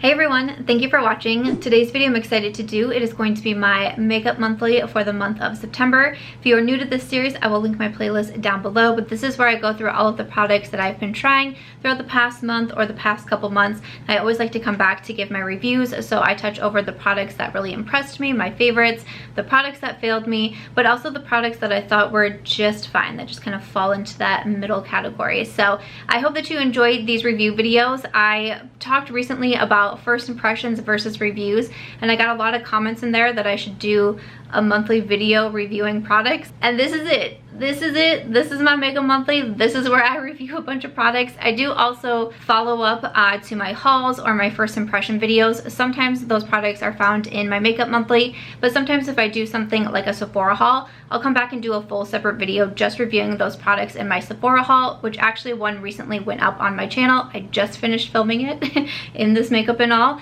Hey everyone, thank you for watching. Today's video I'm excited to do. It is going to be my makeup monthly for the month of September. If you are new to this series, I will link my playlist down below, but this is where I go through all of the products that I've been trying throughout the past month or the past couple months. I always like to come back to give my reviews, so I touch over the products that really impressed me, my favorites, the products that failed me, but also the products that I thought were just fine, that just kind of fall into that middle category. So I hope that you enjoyed these review videos. I talked recently about first impressions versus reviews, and I got a lot of comments in there that I should do a monthly video reviewing products, and this is it. This is my makeup monthly. This is where I review a bunch of products. I do also follow up to my hauls or my first impression videos. Sometimes those products are found in my makeup monthly, but sometimes if I do something like a Sephora haul, I'll come back and do a full separate video just reviewing those products in my Sephora haul, which actually one recently went up on my channel. I just finished filming it in this makeup and all,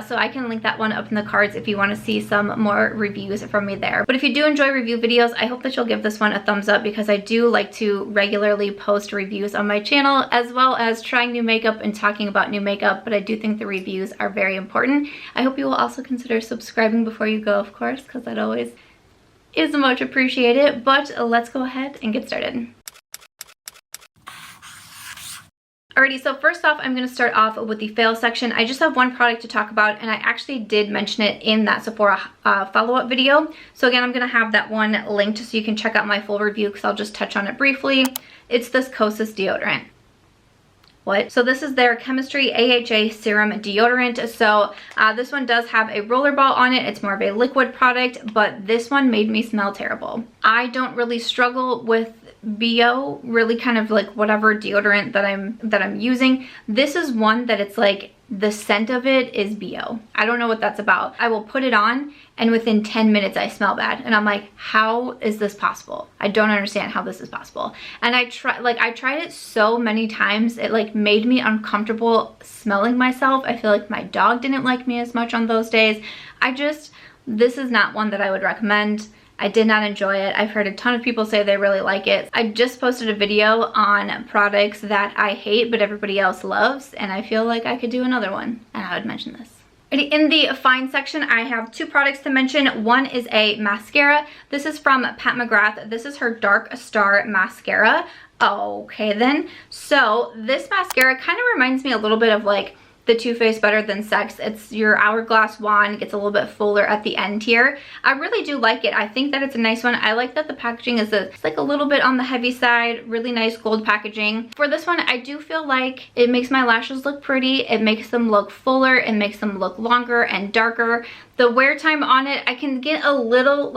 so I can link that one up in the cards if you want to see some more reviews from me there. But if you do enjoy review videos, I hope that you'll give this one a thumbs up, because I do like to regularly post reviews on my channel, as well as trying new makeup and talking about new makeup, but I do think the reviews are very important. I hope you will also consider subscribing before you go, of course, because that always is much appreciated. But let's go ahead and get started. Alrighty, so first off, I'm going to start off with the fail section. I just have one product to talk about, and I actually did mention it in that Sephora follow-up video. So again, I'm going to have that one linked so you can check out my full review, because I'll just touch on it briefly. It's this Kosas deodorant. What? So this is their Chemistry AHA Serum deodorant. So this one does have a roller ball on it. It's more of a liquid product, but this one made me smell terrible. I don't really struggle with BO, really kind of like whatever deodorant that I'm using. This is one that it's like the scent of it is BO. I don't know what that's about. I will put it on and within 10 minutes I smell bad, and I'm like, how is this possible? I don't understand how this is possible. And I tried it so many times, it like made me uncomfortable smelling myself. I feel like my dog didn't like me as much on those days. This is not one that I would recommend. I did not enjoy it. I've heard a ton of people say they really like it. I just posted a video on products that I hate but everybody else loves, and I feel like I could do another one, and I would mention this. In the fine section, I have two products to mention. One is a mascara. This is from Pat McGrath. This is her Dark Star Mascara. Okay then. So this mascara kind of reminds me a little bit of like the Too Faced Better Than Sex. It's your hourglass wand, gets a little bit fuller at the end here. I really do like it. I think that it's a nice one. I like that the packaging is it's like a little bit on the heavy side, really nice gold packaging. For this one, I do feel like it makes my lashes look pretty. It makes them look fuller. It makes them look longer and darker. The wear time on it, I can get a little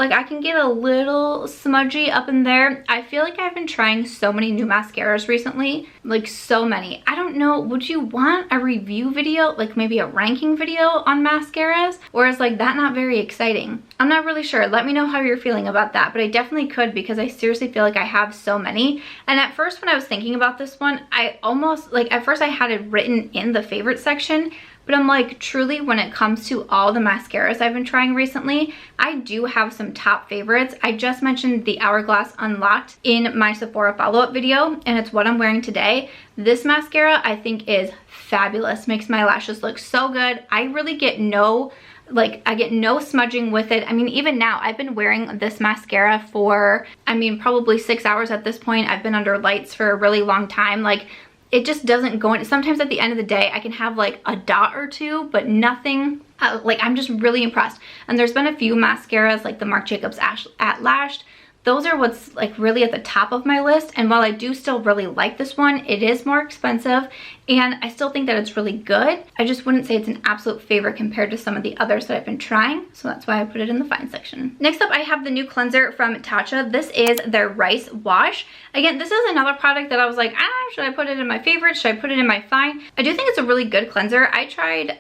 smudgy up in there. I feel like I've been trying so many new mascaras recently, like so many. I don't know, would you want a review video, like maybe a ranking video on mascaras? Or is like that not very exciting? I'm not really sure. Let me know how you're feeling about that, but I definitely could, because I seriously feel like I have so many. And at first when I was thinking about this one, I almost, like at first I had it written in the favorite section, but I'm like, truly, when it comes to all the mascaras I've been trying recently, I do have some top favorites. I just mentioned the Hourglass Unlocked in my Sephora follow-up video, and it's what I'm wearing today. This mascara I think is fabulous. Makes my lashes look so good. I really get I get no smudging with it. I mean, even now, I've been wearing this mascara for, I mean, probably 6 hours at this point. I've been under lights for a really long time. Like, it just doesn't go in. Sometimes at the end of the day, I can have like a dot or two, but nothing. Like, I'm just really impressed. And there's been a few mascaras like the Marc Jacobs At Lashed. Those are what's like really at the top of my list. And while I do still really like this one, it is more expensive, and I still think that it's really good. I just wouldn't say it's an absolute favorite compared to some of the others that I've been trying. So that's why I put it in the fine section. Next up, I have the new cleanser from Tatcha. This is their Rice Wash. Again, this is another product that I was like, should I put it in my favorites? Should I put it in my fine? I do think it's a really good cleanser. I've tried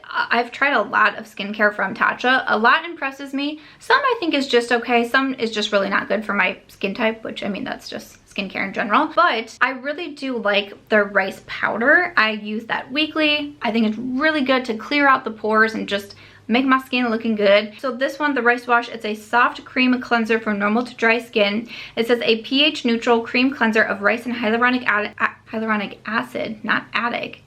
a lot of skincare from Tatcha. A lot impresses me. Some I think is just okay. Some is just really not good for my skin type, which I mean, that's just skincare in general. But I really do like their rice powder. I use that weekly. I think it's really good to clear out the pores and just make my skin looking good. So this one, the Rice Wash, it's a soft cream cleanser for normal to dry skin. It says a pH neutral cream cleanser of rice and hyaluronic acid, not attic.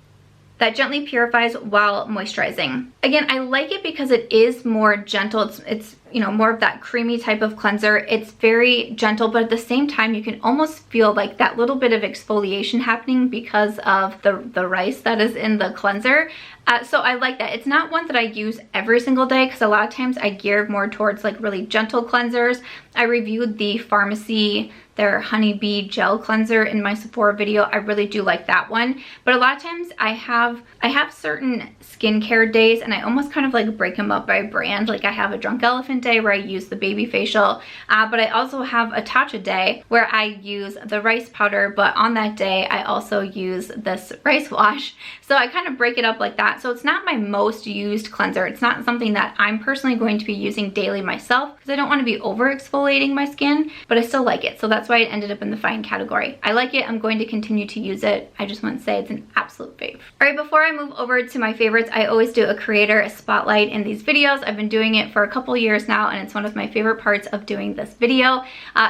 that gently purifies while moisturizing. Again, I like it because it is more gentle. It's you know, more of that creamy type of cleanser. It's very gentle, but at the same time, you can almost feel like that little bit of exfoliation happening because of the rice that is in the cleanser. So I like that. It's not one that I use every single day because a lot of times I gear more towards like really gentle cleansers. I reviewed the Pharmacy, their Honeybee Gel Cleanser in my Sephora video. I really do like that one. But a lot of times I have certain skincare days and I almost kind of like break them up by brand. Like I have a Drunk Elephant day where I use the baby facial, but I also have a Tatcha day where I use the rice powder, but on that day I also use this rice wash. So I kind of break it up like that. So it's not my most used cleanser. It's not something that I'm personally going to be using daily myself because I don't want to be over exfoliating my skin, but I still like it. So that's why it ended up in the fine category. I like it. I'm going to continue to use it. I just want to say it's an absolute fave. All right, before I move over to my favorites, I always do a creator spotlight in these videos. I've been doing it for a couple years now, and it's one of my favorite parts of doing this video.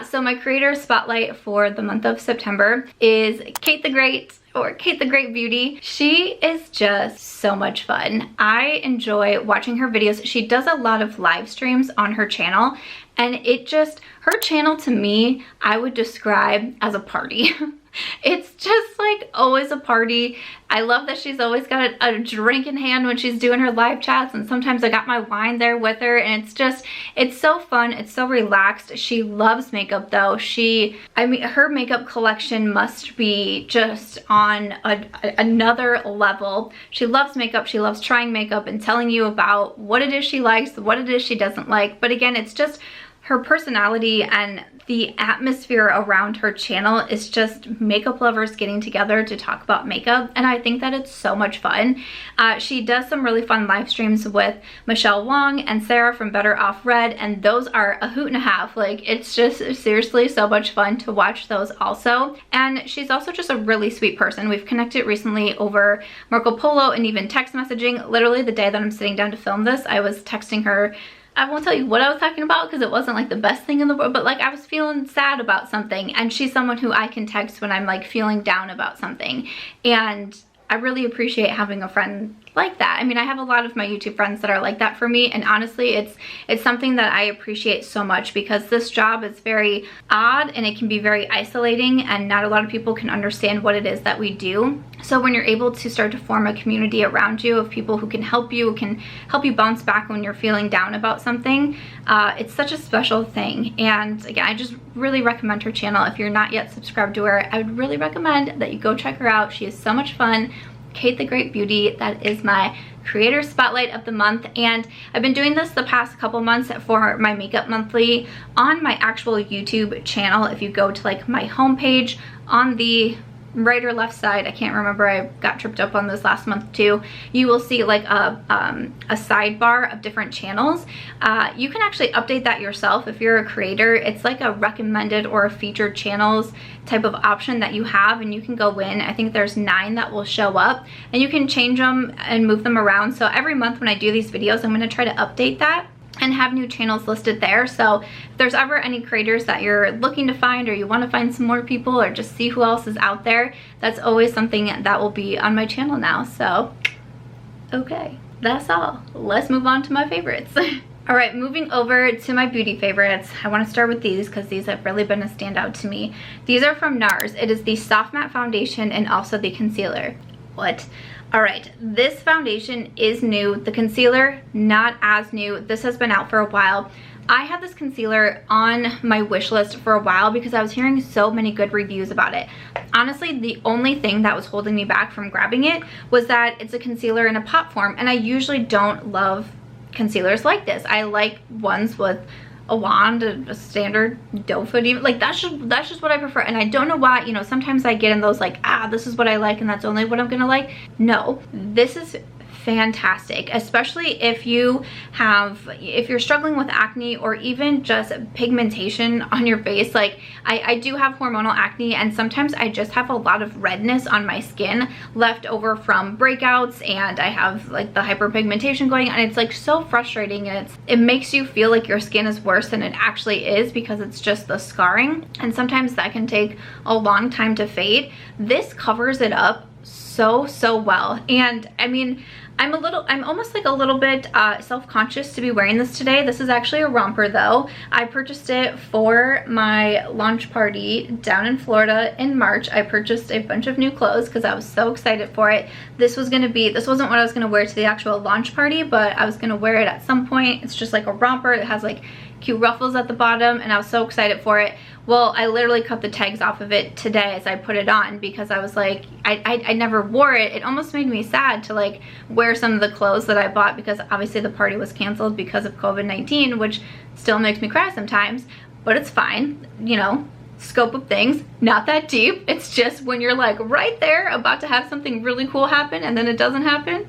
So my creator spotlight for the month of September is Cate the Great, or Cate the Great Beauty. She is just so much fun. I enjoy watching her videos. She does a lot of live streams on her channel, and her channel to me, I would describe as a party. It's just like always a party. I love that she's always got a drink in hand when she's doing her live chats, and sometimes I got my wine there with her, and it's so fun. It's so relaxed. She loves makeup though. I mean, her makeup collection must be just on another level. She loves makeup. She loves trying makeup and telling you about what it is she likes, what it is she doesn't like. But again, it's just her personality, and the atmosphere around her channel is just makeup lovers getting together to talk about makeup, and I think that it's so much fun. She does some really fun live streams with Michelle Wong and Sarah from Better Off Red, and those are a hoot and a half. Like, it's just seriously so much fun to watch those also. And she's also just a really sweet person. We've connected recently over Marco Polo and even text messaging. Literally the day that I'm sitting down to film this, I was texting her. I won't tell you what I was talking about because it wasn't like the best thing in the world, but like I was feeling sad about something, and she's someone who I can text when I'm like feeling down about something. And I really appreciate having a friend like that. I mean, I have a lot of my YouTube friends that are like that for me, and honestly, it's something that I appreciate so much because this job is very odd and it can be very isolating, and not a lot of people can understand what it is that we do. So when you're able to start to form a community around you of people who can help you bounce back when you're feeling down about something, it's such a special thing. And again, I just really recommend her channel. If you're not yet subscribed to her, I would really recommend that you go check her out. She is so much fun. Cate the Great Beauty, that is my creator spotlight of the month. And I've been doing this the past couple months for my makeup monthly on my actual YouTube channel. If you go to like my homepage on the right or left side, I can't remember, I got tripped up on this last month too, you will see like a sidebar of different channels. You can actually update that yourself if you're a creator. It's like a recommended or a featured channels type of option that you have, and you can go in. I think there's 9 that will show up, and you can change them and move them around. So every month when I do these videos, I'm going to try to update that and have new channels listed there. So if there's ever any creators that you're looking to find, or you want to find some more people, or just see who else is out there, that's always something that will be on my channel now. So okay, that's all. Let's move on to my favorites. All right, moving over to my beauty favorites. I want to start with these because these have really been a standout to me. These are from Nars. It is the Soft Matte Foundation and also the concealer. What? All right, this foundation is new. The concealer, not as new. This has been out for a while. I had this concealer on my wish list for a while because I was hearing so many good reviews about it. Honestly, the only thing that was holding me back from grabbing it was that it's a concealer in a pot form, and I usually don't love concealers like this. I like ones with a wand, a standard doe foot, even like that's just what I prefer. And I don't know why, you know, sometimes I get in those like, this is what I like and that's only what I'm gonna like. No, this is fantastic, especially if you're struggling with acne or even just pigmentation on your face. Like I do have hormonal acne, and sometimes I just have a lot of redness on my skin left over from breakouts, and I have like the hyperpigmentation going on. It's like so frustrating, and it makes you feel like your skin is worse than it actually is because it's just the scarring, and sometimes that can take a long time to fade. This covers it up so well. And I mean, I'm almost like a little bit self-conscious to be wearing this today. This is actually a romper though. I purchased it for my launch party down in Florida in March. I purchased a bunch of new clothes because I was so excited for it. This wasn't what I was gonna wear to the actual launch party, but I was gonna wear it at some point. It's just like a romper. It has like cute ruffles at the bottom, and I was so excited for it. Well, I literally cut the tags off of it today as I put it on because I was like, I never wore it. It almost made me sad to like wear some of the clothes that I bought because obviously the party was canceled because of COVID-19, which still makes me cry sometimes, but it's fine, you know, scope of things, not that deep. It's just when you're like right there about to have something really cool happen and then it doesn't happen,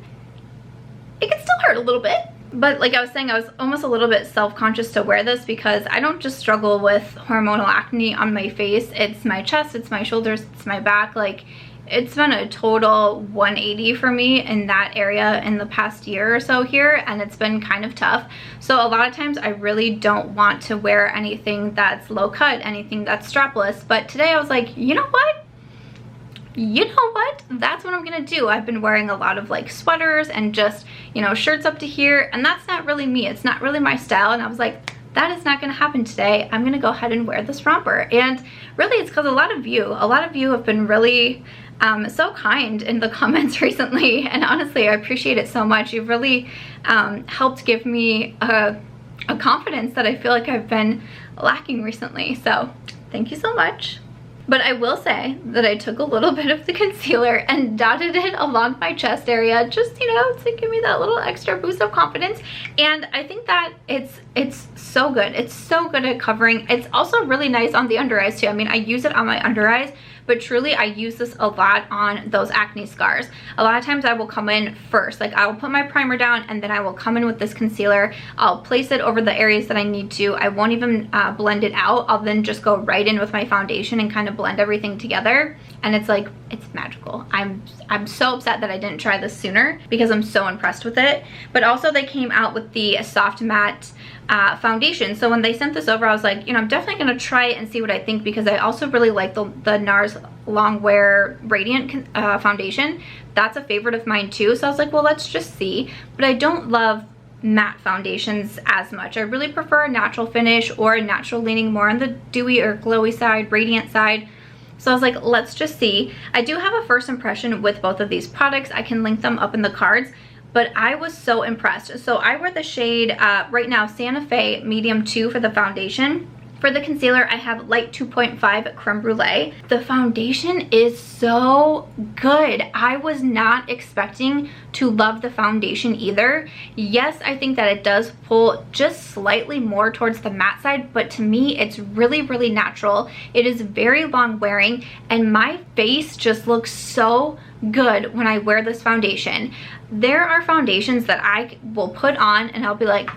it can still hurt a little bit. But like I was saying, I was almost a little bit self-conscious to wear this because I don't just struggle with hormonal acne on my face. It's my chest, it's my shoulders, it's my back. Like, it's been a total 180 for me in that area in the past year or so here, and it's been kind of tough. So a lot of times I really don't want to wear anything that's low cut, anything that's strapless. But today I was like, you know what? That's what I'm gonna do. I've been wearing a lot of like sweaters and just, you know, shirts up to here, and that's not really me. It's not really my style. And I was like, that is not gonna happen today. I'm gonna go ahead and wear this romper. And really it's because a lot of you have been really so kind in the comments recently, and honestly I appreciate it so much. You've really helped give me a confidence that I feel like I've been lacking recently. So thank you so much. But I will say that I took a little bit of the concealer and dotted it along my chest area, just, you know, to give me that little extra boost of confidence. And I think that it's so good. It's so good at covering. It's also really nice on the under eyes too. I mean, I use it on my under eyes, but truly I use this a lot on those acne scars. A lot of times I will come in first, like I will put my primer down and then I will come in with this concealer. I'll place it over the areas that I need to. I won't even blend it out. I'll then just go right in with my foundation and kind of blend everything together. And it's like, it's magical. I'm so upset that I didn't try this sooner because I'm so impressed with it. But also they came out with the soft matte foundation. So when they sent this over, I was like, you know, I'm definitely gonna try it and see what I think, because I also really like the Nars Long Wear Radiant foundation. That's a favorite of mine too. So I was like, well, let's just see. But I don't love matte foundations as much. I really prefer a natural finish or a natural leaning more on the dewy or glowy side, radiant side. So I was like, let's just see. I do have a first impression with both of these products. I can link them up in the cards. But I was so impressed. So I wear the shade right now, Santa Fe Medium 2 for the foundation. For the concealer, I have Light 2.5 Creme Brulee. The foundation is so good. I was not expecting to love the foundation either. Yes, I think that it does pull just slightly more towards the matte side, but to me, it's really, really natural. It is very long wearing, and my face just looks so good when I wear this foundation. There are foundations that I will put on and I'll be like,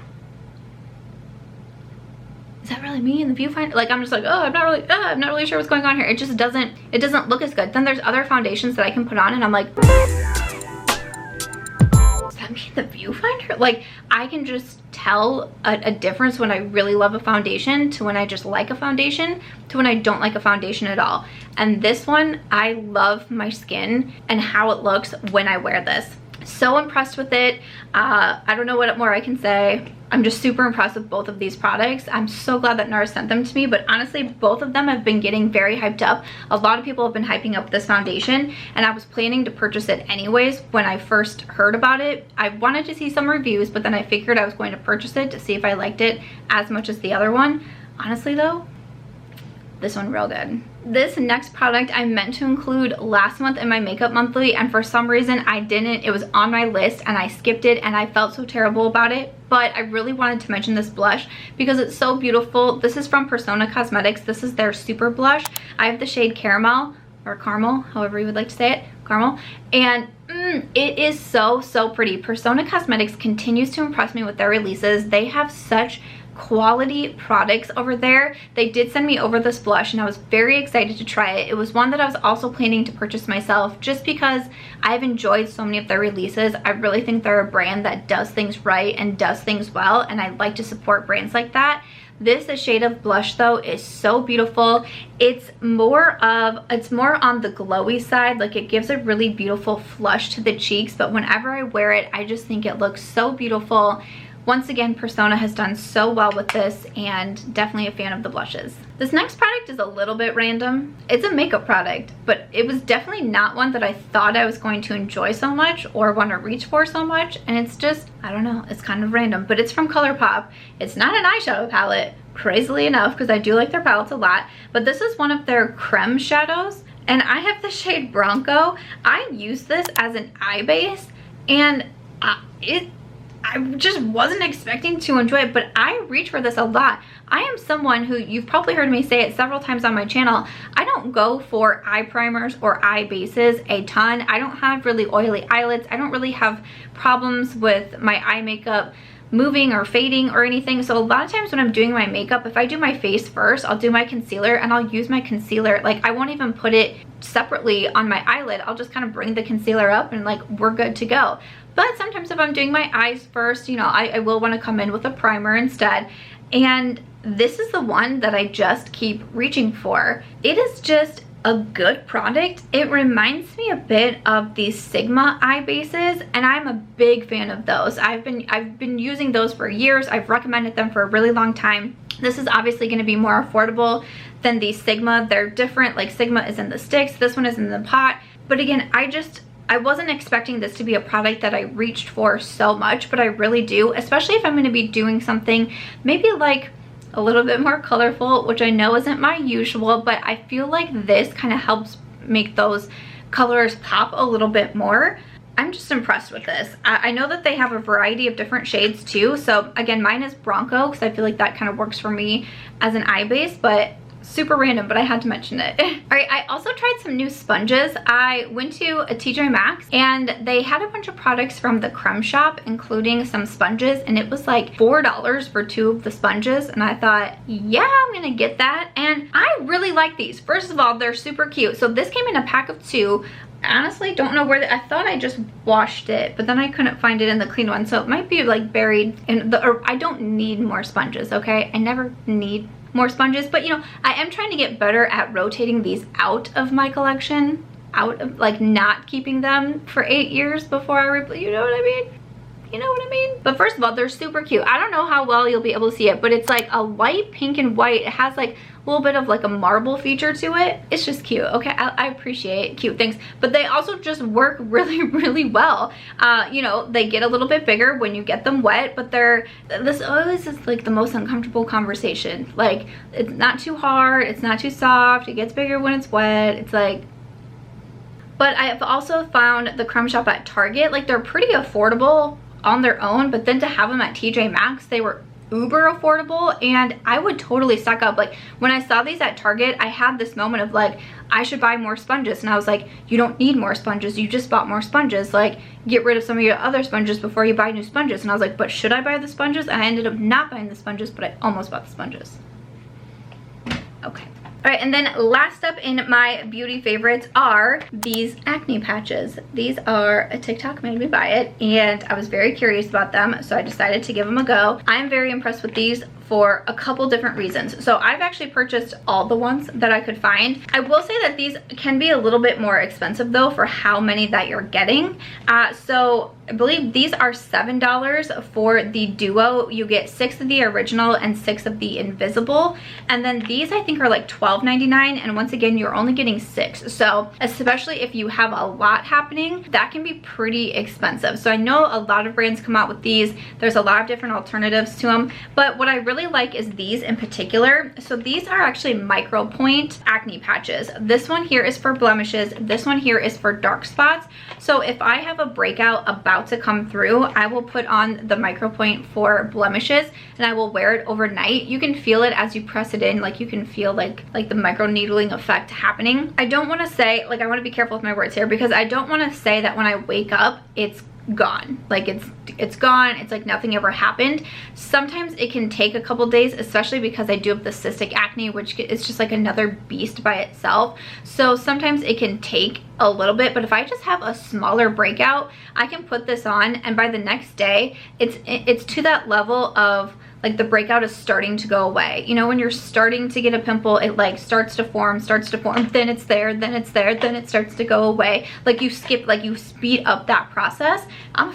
is that really me in the viewfinder? Like, I'm just like, oh, I'm not really sure what's going on here. It just doesn't look as good. Then there's other foundations that I can put on and I'm like, is that me in the viewfinder? Like, I can just tell a difference when I really love a foundation to when I just like a foundation to when I don't like a foundation at all. And this one, I love my skin and how it looks when I wear this. So impressed with it. I don't know what more I can say. I'm just super impressed with both of these products. I'm so glad that Nars sent them to me, but honestly, both of them have been getting very hyped up. A lot of people have been hyping up this foundation, and I was planning to purchase it anyways when I first heard about it. I wanted to see some reviews, but then I figured I was going to purchase it to see if I liked it as much as the other one. Honestly though, this one real good. This next product I meant to include last month in my makeup monthly, and for some reason I didn't. It was on my list and I skipped it, and I felt so terrible about it. But I really wanted to mention this blush because it's so beautiful. This is from Persona Cosmetics. This is their super blush. I have the shade Caramel, or Caramel, however you would like to say it, Caramel. And it is so, so pretty. Persona Cosmetics continues to impress me with their releases. They have such quality products over there. They did send me over this blush and I was very excited to try it. It was one that I was also planning to purchase myself just because I've enjoyed so many of their releases. I really think they're a brand that does things right and does things well, and I like to support brands like that. This shade of blush though is so beautiful. It's more on the glowy side. Like, it gives a really beautiful flush to the cheeks, but whenever I wear it, I just think it looks so beautiful. Once again, Persona has done so well with this, and definitely a fan of the blushes. This next product is a little bit random. It's a makeup product, but it was definitely not one that I thought I was going to enjoy so much or want to reach for so much, and it's just, I don't know, it's kind of random, but it's from ColourPop. It's not an eyeshadow palette, crazily enough, because I do like their palettes a lot, but this is one of their Creme shadows, and I have the shade Bronco. I use this as an eye base, and I just wasn't expecting to enjoy it, but I reach for this a lot. I am someone who, you've probably heard me say it several times on my channel, I don't go for eye primers or eye bases a ton. I don't have really oily eyelids. I don't really have problems with my eye makeup moving or fading or anything. So a lot of times when I'm doing my makeup, if I do my face first, I'll do my concealer and I'll use my concealer. Like, I won't even put it separately on my eyelid. I'll just kind of bring the concealer up and like, we're good to go. But sometimes if I'm doing my eyes first, you know, I will want to come in with a primer instead. And this is the one that I just keep reaching for. It is just a good product. It reminds me a bit of the Sigma eye bases, and I'm a big fan of those. I've been using those for years. I've recommended them for a really long time. This is obviously going to be more affordable than the Sigma. They're different. Like, Sigma is in the sticks, this one is in the pot. But again, I wasn't expecting this to be a product that I reached for so much, but I really do, especially if I'm going to be doing something maybe like a little bit more colorful, which I know isn't my usual, but I feel like this kind of helps make those colors pop a little bit more. I'm just impressed with this. I know that they have a variety of different shades too. So again, mine is Bronco because I feel like that kind of works for me as an eye base, but super random, but I had to mention it. All right, I also tried some new sponges. I went to a TJ Maxx and they had a bunch of products from the Creme shop, including some sponges, and it was like $4 for 2 of the sponges, and I thought, yeah, I'm gonna get that. And I really like these. First of all, they're super cute. So this came in a pack of 2. Honestly, don't know where I thought I just washed it, but then I couldn't find it in the clean one, so it might be like buried in the, or I don't need more sponges, okay? I never need more sponges, but you know, I am trying to get better at rotating these out of my collection, out of like not keeping them for 8 years before I replace, you know what I mean? You know what I mean? But first of all, they're super cute. I don't know how well you'll be able to see it, but it's like a light pink and white. It has like a little bit of like a marble feature to it. It's just cute, okay? I appreciate cute things, but they also just work really, really well. You know, they get a little bit bigger when you get them wet, but this always is like the most uncomfortable conversation. Like, it's not too hard, it's not too soft, it gets bigger when it's wet. It's like, but I have also found the Creme shop at Target, like they're pretty affordable on their own, but then to have them at TJ Maxx, they were uber affordable, and I would totally stock up. Like, when I saw these at Target, I had this moment of like, I should buy more sponges, and I was like, you don't need more sponges, you just bought more sponges. Like, get rid of some of your other sponges before you buy new sponges. And I was like, but should I buy the sponges? And I ended up not buying the sponges, but I almost bought the sponges. Okay. All right, and then last up in my beauty favorites are these acne patches. These are a TikTok made me buy it, and I was very curious about them, so I decided to give them a go. I'm very impressed with these for a couple different reasons. So I've actually purchased all the ones that I could find. I will say that these can be a little bit more expensive though for how many that you're getting. So I believe these are $7 for the duo. You get 6 of the original and 6 of the invisible. And then these I think are like $12.99, and once again, you're only getting 6. So especially if you have a lot happening, that can be pretty expensive. So I know a lot of brands come out with these. There's a lot of different alternatives to them, but what I really like is these in particular. So these are actually micro point acne patches. This one here is for blemishes. This one here is for dark spots. So if I have a breakout about to come through, I will put on the micro point for blemishes and I will wear it overnight. You can feel it as you press it in, like you can feel like the micro needling effect happening. I don't want to say, like, I want to be careful with my words here, because I don't want to say that when I wake up it's gone. Like it's gone. It's like nothing ever happened. Sometimes it can take a couple days, especially because I do have the cystic acne, which is just like another beast by itself. So sometimes it can take a little bit, but if I just have a smaller breakout, I can put this on, and by the next day it's to that level of like the breakout is starting to go away. You know, when you're starting to get a pimple, it like starts to form, then it's there, then it's there, then it starts to go away. Like you speed up that process. I'm a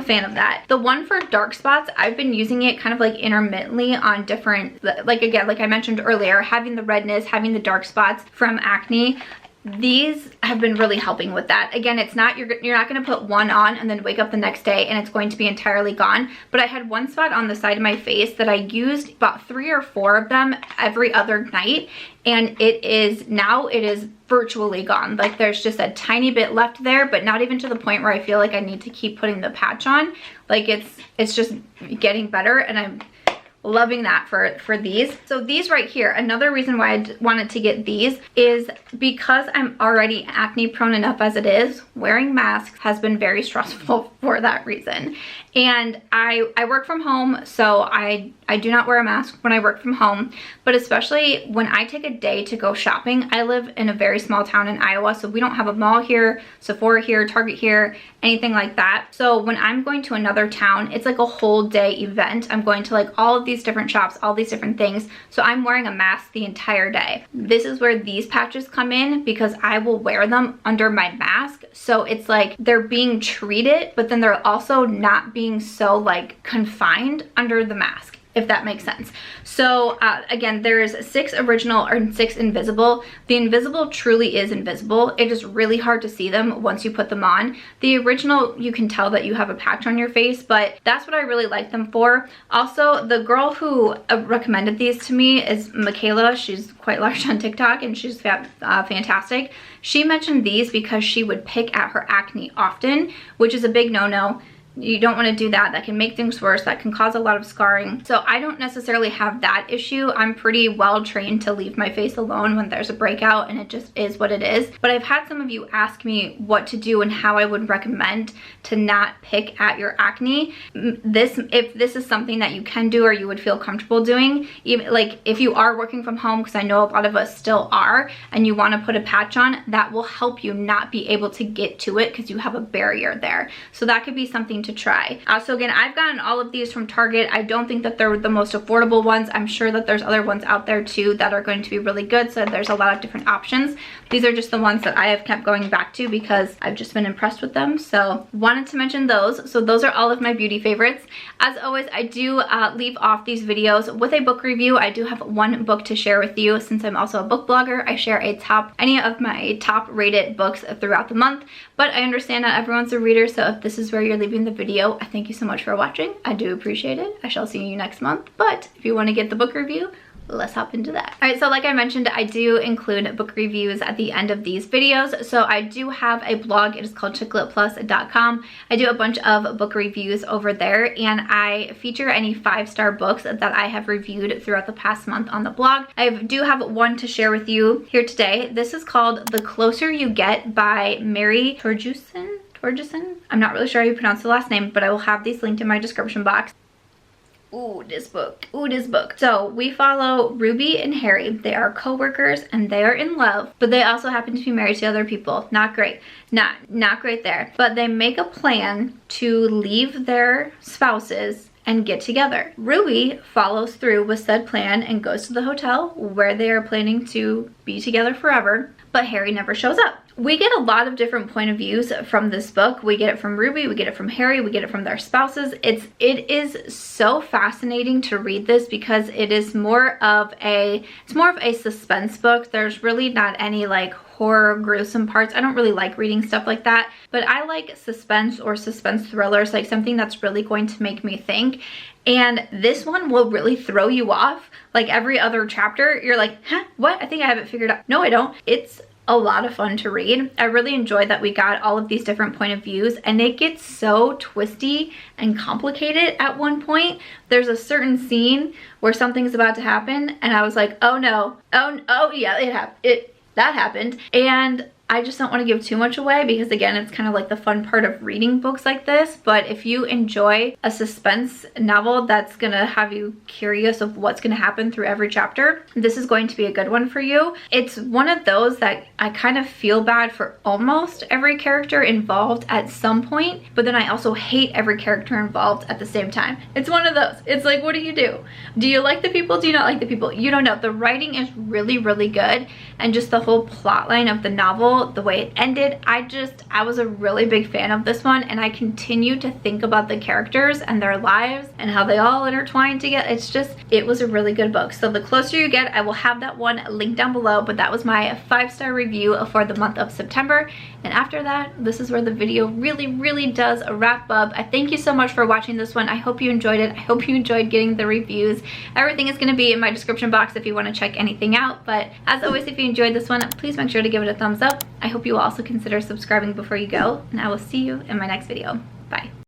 fan of that. The one for dark spots, I've been using it kind of like intermittently on different, like again, like I mentioned earlier, having the redness, having the dark spots from acne. These have been really helping with that. Again, it's not, you're not going to put one on and then wake up the next day and it's going to be entirely gone. But I had one spot on the side of my face that I used about 3 or 4 of them every other night, and it is virtually gone. Like there's just a tiny bit left there, but not even to the point where I feel like I need to keep putting the patch on. Like it's just getting better, and I'm loving that for these. So these right here, another reason why I wanted to get these is because I'm already acne prone enough as it is. Wearing masks has been very stressful for that reason. And I work from home, so I do not wear a mask when I work from home, but especially when I take a day to go shopping. I live in a very small town in Iowa, so we don't have a mall here, Sephora here, Target here, anything like that. So when I'm going to another town, it's like a whole day event. I'm going to like all of these different shops, all these different things. So I'm wearing a mask the entire day. This is where these patches come in, because I will wear them under my mask. So it's like they're being treated, but then they're also not being so like confined under the mask, if that makes sense. So again, there's 6 original or 6 invisible. The invisible truly is invisible. It is really hard to see them once you put them on. The original, you can tell that you have a patch on your face, but that's what I really like them for. Also, the girl who recommended these to me is Michaela. She's quite large on TikTok and she's fantastic. She mentioned these because she would pick at her acne often, which is a big no-no. You don't want to do that. That can make things worse. That can cause a lot of scarring. So I don't necessarily have that issue. I'm pretty well trained to leave my face alone when there's a breakout, and it just is what it is. But I've had some of you ask me what to do and how I would recommend to not pick at your acne. If this is something that you can do or you would feel comfortable doing, even like if you are working from home, because I know a lot of us still are, and you want to put a patch on, that will help you not be able to get to it because you have a barrier there. So that could be something to try. So again, I've gotten all of these from Target. I don't think that they're the most affordable ones. I'm sure that there's other ones out there too that are going to be really good. So there's a lot of different options. These are just the ones that I have kept going back to because I've just been impressed with them. So wanted to mention those. So those are all of my beauty favorites. As always, I do leave off these videos with a book review. I do have one book to share with you. Since I'm also a book blogger, I share any of my top rated books throughout the month. But I understand not everyone's a reader, so if this is where you're leaving the video, I thank you so much for watching. I do appreciate it. I shall see you next month. But if you want to get the book review, let's hop into that. All right, so like I mentioned, I do include book reviews at the end of these videos. So I do have a blog. It is called chicletplus.com. I do a bunch of book reviews over there, and I feature any 5-star books that I have reviewed throughout the past month on the blog. I do have one to share with you here today. This is called The Closer You Get by Mary Torjussen. I'm not really sure how you pronounce the last name, but I will have these linked in my description box. Ooh, this book. So we follow Ruby and Harry. They are co-workers and they are in love, but they also happen to be married to other people. Not great. Not great there. But they make a plan to leave their spouses and get together. Ruby follows through with said plan and goes to the hotel where they are planning to be together forever, but Harry never shows up. We get a lot of different point of views from this book. We get it from Ruby, we get it from Harry, we get it from their spouses. It is so fascinating to read this because it is more of a suspense book. There's really not any like horror, gruesome parts. I don't really like reading stuff like that, but I like suspense or suspense thrillers, like something that's really going to make me think. And this one will really throw you off. Like every other chapter, you're like, huh, what? I think I have it figured out. No, I don't. It's a lot of fun to read. I really enjoyed that we got all of these different point of views, and it gets so twisty and complicated at one point. There's a certain scene where something's about to happen and I was like, oh no, oh yeah, that happened. And I just don't want to give too much away because again, it's kind of like the fun part of reading books like this. But if you enjoy a suspense novel that's gonna have you curious of what's gonna happen through every chapter, this is going to be a good one for you. It's one of those that I kind of feel bad for almost every character involved at some point, but then I also hate every character involved at the same time. It's one of those. It's like, what do you do? Do you like the people? Do you not like the people? You don't know. The writing is really, really good, and just the whole plot line of the novel, the way it ended, I was a really big fan of this one, and I continue to think about the characters and their lives and how they all intertwine together. It was a really good book. So the closer you get, I will have that one linked down below, but that was my 5-star review for the month of September. And after that, this is where the video really, really does wrap up. I thank you so much for watching this one. I hope you enjoyed it. I hope you enjoyed getting the reviews. Everything is going to be in my description box if you want to check anything out. But as always, if you enjoyed this one, please make sure to give it a thumbs up. I hope you will also consider subscribing before you go, and I will see you in my next video. Bye.